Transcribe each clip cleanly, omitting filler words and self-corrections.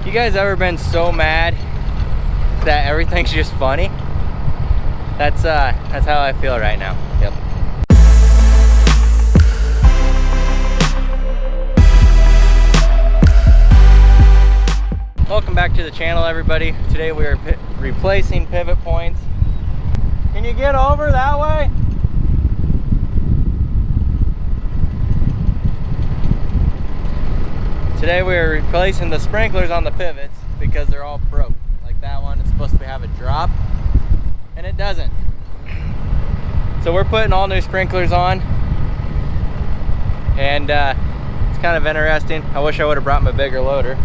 You guys ever been so mad that everything's just funny? That's how I feel right now. Yep. Welcome back to the channel, everybody. Today we are replacing pivot points. Can you get over that way? Today we are replacing the sprinklers on the pivots because they're all broke. Like that one, it's supposed to have a drop and it doesn't. So we're putting all new sprinklers on, and it's kind of interesting. I wish I would have brought my bigger loader.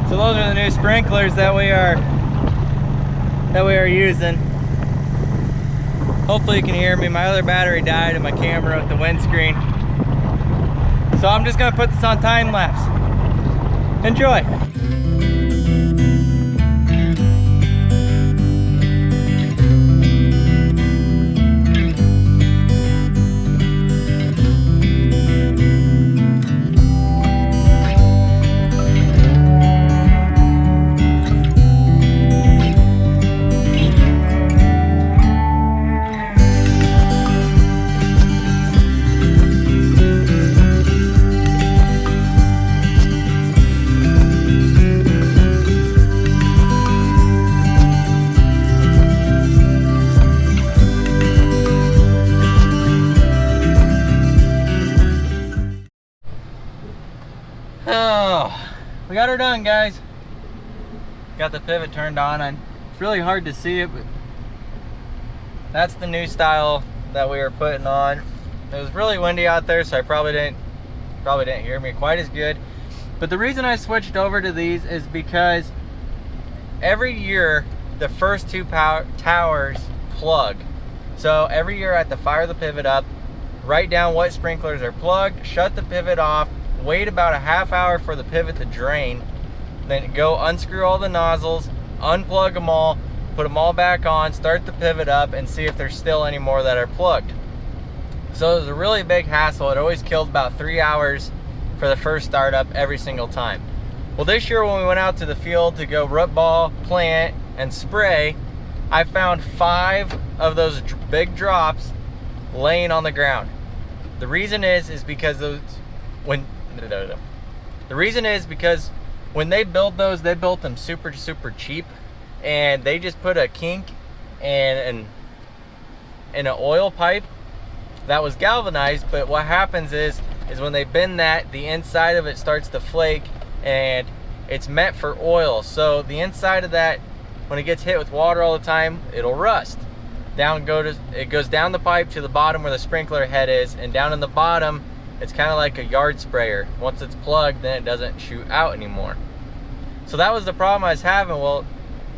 So those are the new sprinklers that we are using. Hopefully you can hear me. My other battery died in my camera with the windscreen. So I'm just gonna put this on time lapse. Enjoy. Oh, we got her done, guys. Got the pivot turned on, and it's really hard to see it, but that's the new style that we were putting on. It was really windy out there, so I probably didn't hear me quite as good. But the reason I switched over to these is because every year the first two towers plug. So every year I have to fire the pivot up, write down what sprinklers are plugged, shut the pivot off, wait about a half hour for the pivot to drain, then go unscrew all the nozzles, unplug them all, put them all back on, start the pivot up, and see if there's still any more that are plugged. So it was a really big hassle. It always killed about 3 hours for the first startup every single time. Well, this year when we went out to the field to go root ball, plant, and spray, I found 5 of those big drops laying on the ground. The reason is because when they build those, they built them super cheap, and they just put a kink and an oil pipe that was galvanized. But what happens is when they bend that, the inside of it starts to flake, and it's meant for oil. So the inside of that, when it gets hit with water all the time, it'll rust. It goes down the pipe to the bottom where the sprinkler head is, and down in the bottom it's kind of like a yard sprayer. Once it's plugged, then it doesn't shoot out anymore. So that was the problem I was having. Well,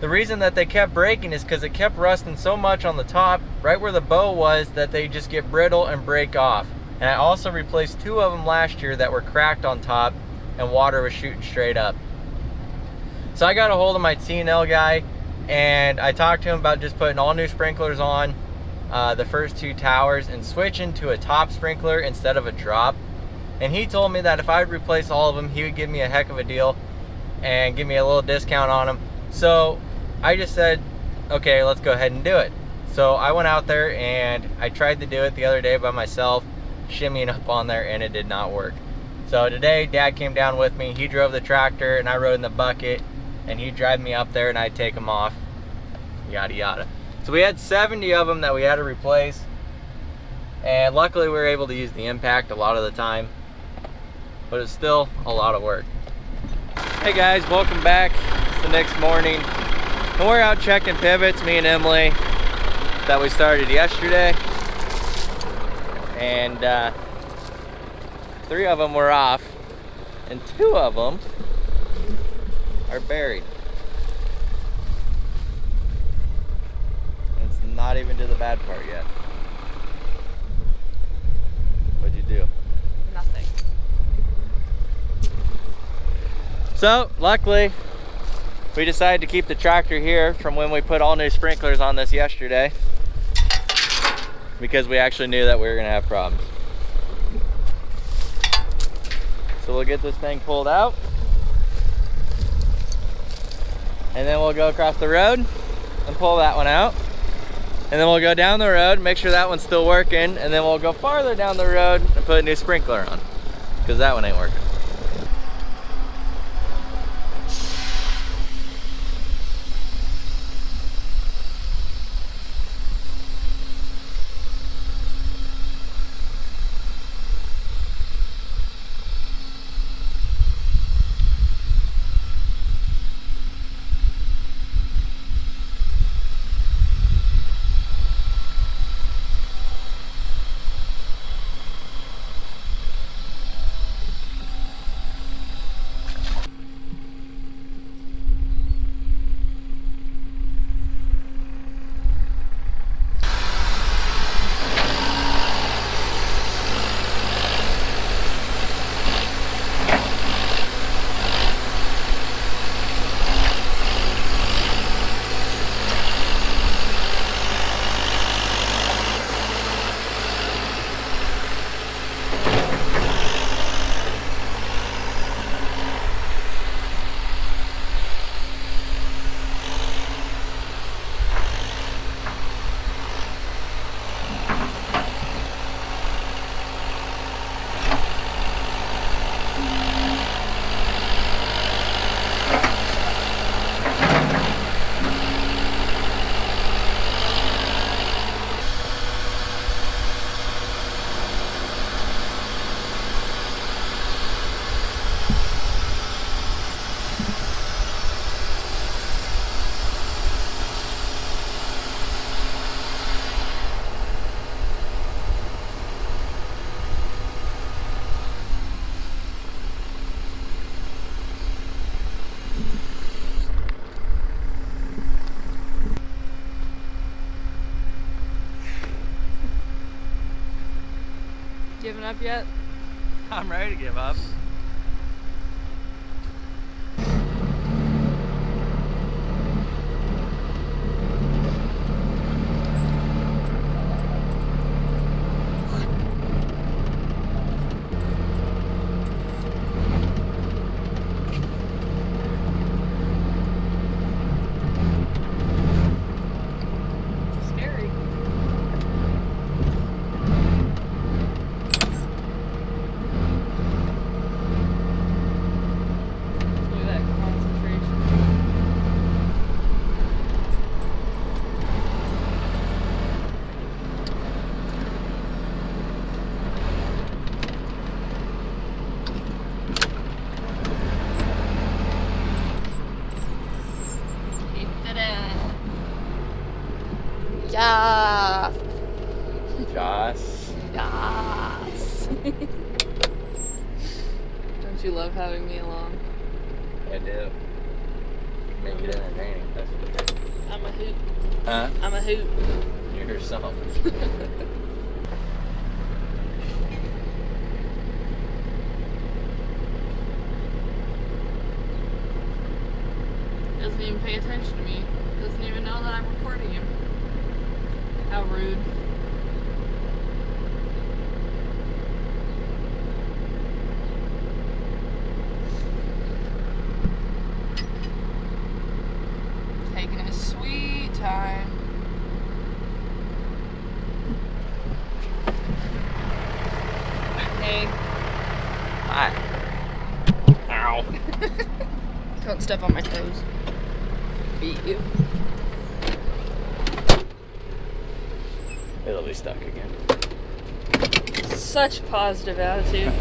the reason that they kept breaking is because it kept rusting so much on the top, right where the bow was, that they just get brittle and break off. And I also replaced 2 of them last year that were cracked on top and water was shooting straight up. So I got a hold of my T&L guy, and I talked to him about just putting all new sprinklers on the first 2 towers and switching to a top sprinkler instead of a drop. And he told me that if I would replace all of them, he would give me a heck of a deal and give me a little discount on them. So I just said, okay, let's go ahead and do it. So I went out there and I tried to do it the other day by myself, shimmying up on there, and it did not work. So today, Dad came down with me. He drove the tractor and I rode in the bucket, and he'd drive me up there and I'd take them off, yada yada. So we had 70 of them that we had to replace, and luckily we were able to use the impact a lot of the time, but it's still a lot of work. Hey guys, welcome back. It's the next morning, and we're out checking pivots, me and Emily, that we started yesterday, and 3 of them were off, and 2 of them are buried. And it's not even to the bad part yet. What'd you do? Nothing. So, luckily, we decided to keep the tractor here from when we put all new sprinklers on this yesterday, because we actually knew that we were gonna have problems. So we'll get this thing pulled out, and then we'll go across the road and pull that one out, and then we'll go down the road, make sure that one's still working, and then we'll go farther down the road and put a new sprinkler on, because that one ain't working. Giving up yet? I'm ready to give up. Scary. Look at that concentration. Yes. Joss. Yes. Don't you love having me along? I do. Make it entertaining, that's what it is. I'm a hoot. Huh? I'm a hoot. You're yourself. Doesn't even pay attention to me. Doesn't even know that I'm recording him. How rude. Taking his sweet time. Hey. Hi. Ow. Don't step on my toes. Beat you. It'll be stuck again. Such positive attitude.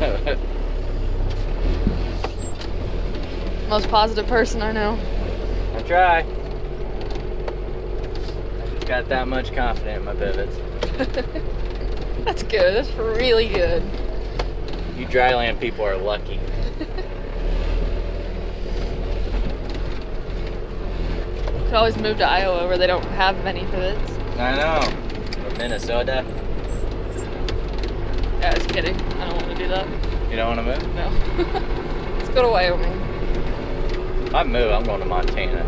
Most positive person I know. I try. I just got that much confidence in my pivots. That's good. That's really good. You dryland people are lucky. Could always move to Iowa where they don't have many pivots. I know. Or Minnesota. Yeah, I was kidding. I don't want to do that. You don't want to move? No. Let's go to Wyoming. If I move, I'm going to Montana.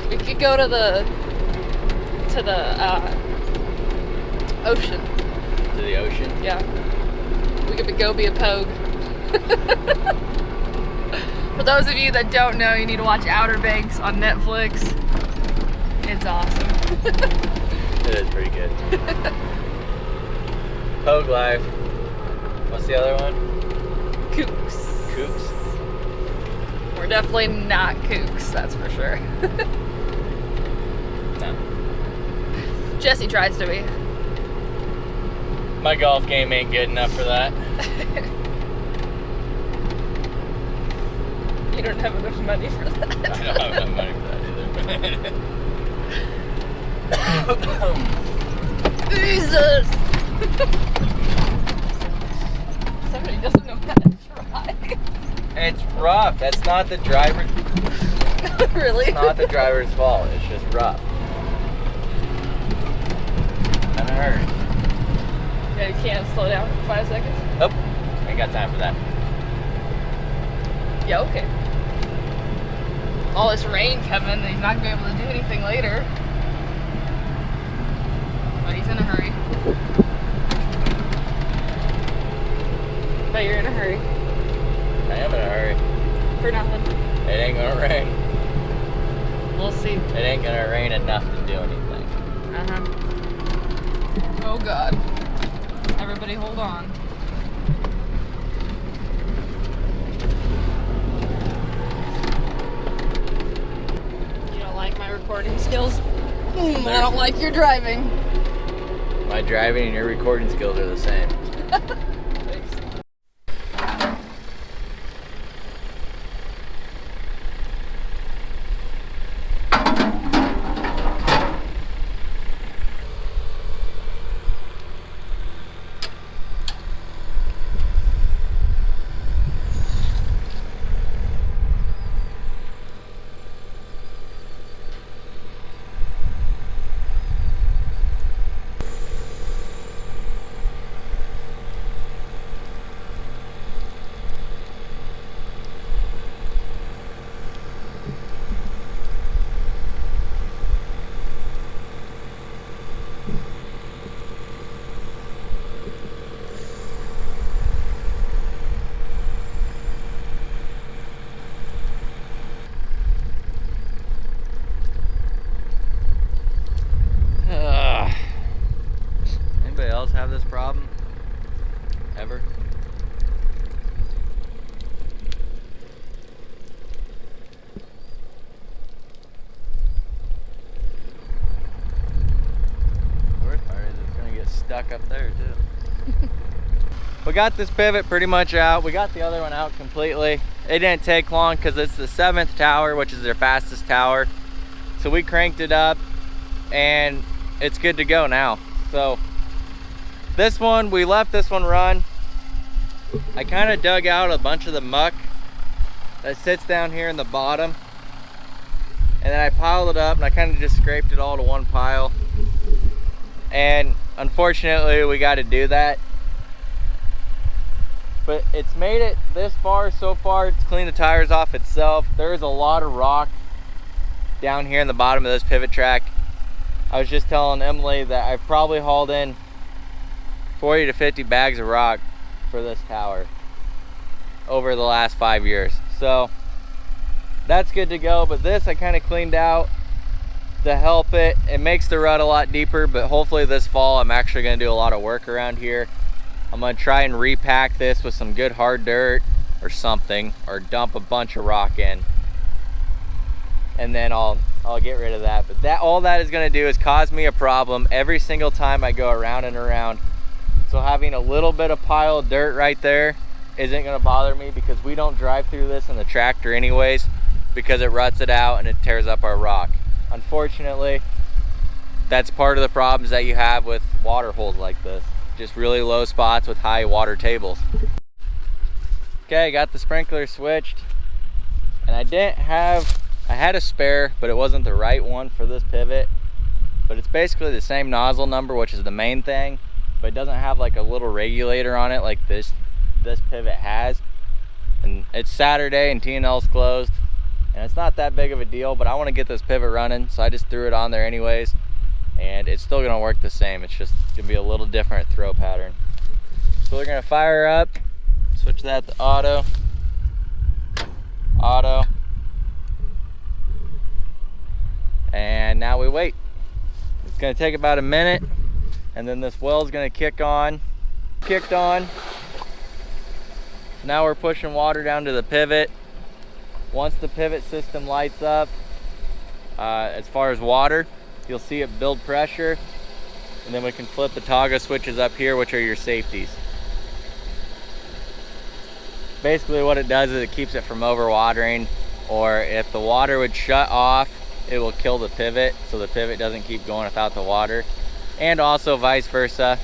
We could go to the ocean. To the ocean? Yeah. We could go be a pogue. For those of you that don't know, you need to watch Outer Banks on Netflix. It's awesome. It is pretty good. Pogue Life. What's the other one? Kooks. Kooks? We're definitely not kooks, that's for sure. No. Jesse tries to be. My golf game ain't good enough for that. You don't have enough money for that. I don't have enough money for that either. Jesus! Somebody doesn't know how to drive. It's rough. That's not the driver. Really? It's not the driver's fault. It's just rough. I'm in a hurry. Yeah, you can't slow down for 5 seconds? Oh, ain't got time for that. Yeah, okay. All this rain coming, he's not gonna be able to do anything later. But he's in a hurry. But you're in a hurry. I am in a hurry. For nothing. It ain't gonna rain. We'll see. It ain't gonna rain enough to do anything. Uh-huh. Oh God. Everybody hold on. You don't like my recording skills? I don't like your driving. My driving and your recording skills are the same. Anybody else have this problem? Ever? The worst part is it's gonna get stuck up there too. We got this pivot pretty much out. We got the other one out completely. It didn't take long because it's the 7th tower, which is their fastest tower. So we cranked it up and it's good to go now. So this one, we left this one run. I kind of dug out a bunch of the muck that sits down here in the bottom. And then I piled it up and I kind of just scraped it all to one pile. And unfortunately, we got to do that. but it's made it this far. So far, it's cleaned the tires off itself. There's a lot of rock down here in the bottom of this pivot track. I was just telling Emily that I've probably hauled in 40 to 50 bags of rock for this tower over the last 5 years. So that's good to go, but this I kind of cleaned out to help it. It makes the rut a lot deeper, but hopefully this fall I'm actually going to do a lot of work around here. I'm going to try and repack this with some good hard dirt or something, or dump a bunch of rock in, and then I'll get rid of that. But all that is going to do is cause me a problem every single time I go around and around. So having a little bit of pile of dirt right there isn't going to bother me, because we don't drive through this in the tractor anyways, because it ruts it out and it tears up our rock. Unfortunately, that's part of the problems that you have with water holes like this. Just really low spots with high water tables. Okay, got the sprinkler switched, and I had a spare, but it wasn't the right one for this pivot. But it's basically the same nozzle number, which is the main thing, but it doesn't have like a little regulator on it like this pivot has. And it's Saturday and T&L's closed, and it's not that big of a deal, but I want to get this pivot running, so I just threw it on there anyways, and it's still going to work the same. It's just going to be a little different throw pattern. So we're going to fire up, switch that to auto, and now we wait. It's going to take about a minute, and then this well is going to kicked on. Now we're pushing water down to the pivot. Once the pivot system lights up, as far as water, you'll see it build pressure, and then we can flip the toggle switches up here, which are your safeties. Basically what it does is it keeps it from overwatering, or if the water would shut off, it will kill the pivot, so the pivot doesn't keep going without the water, and also vice versa,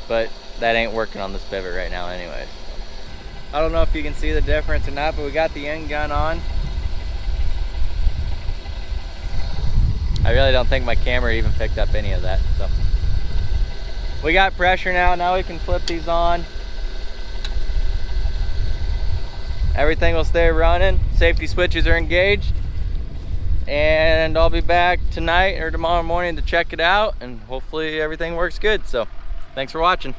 but that ain't working on this pivot right now anyways. I don't know if you can see the difference or not, but we got the end gun on. I really don't think my camera even picked up any of that. So we got pressure now. Now we can flip these on. Everything will stay running. Safety switches are engaged. And I'll be back tonight or tomorrow morning to check it out, and hopefully everything works good. So thanks for watching.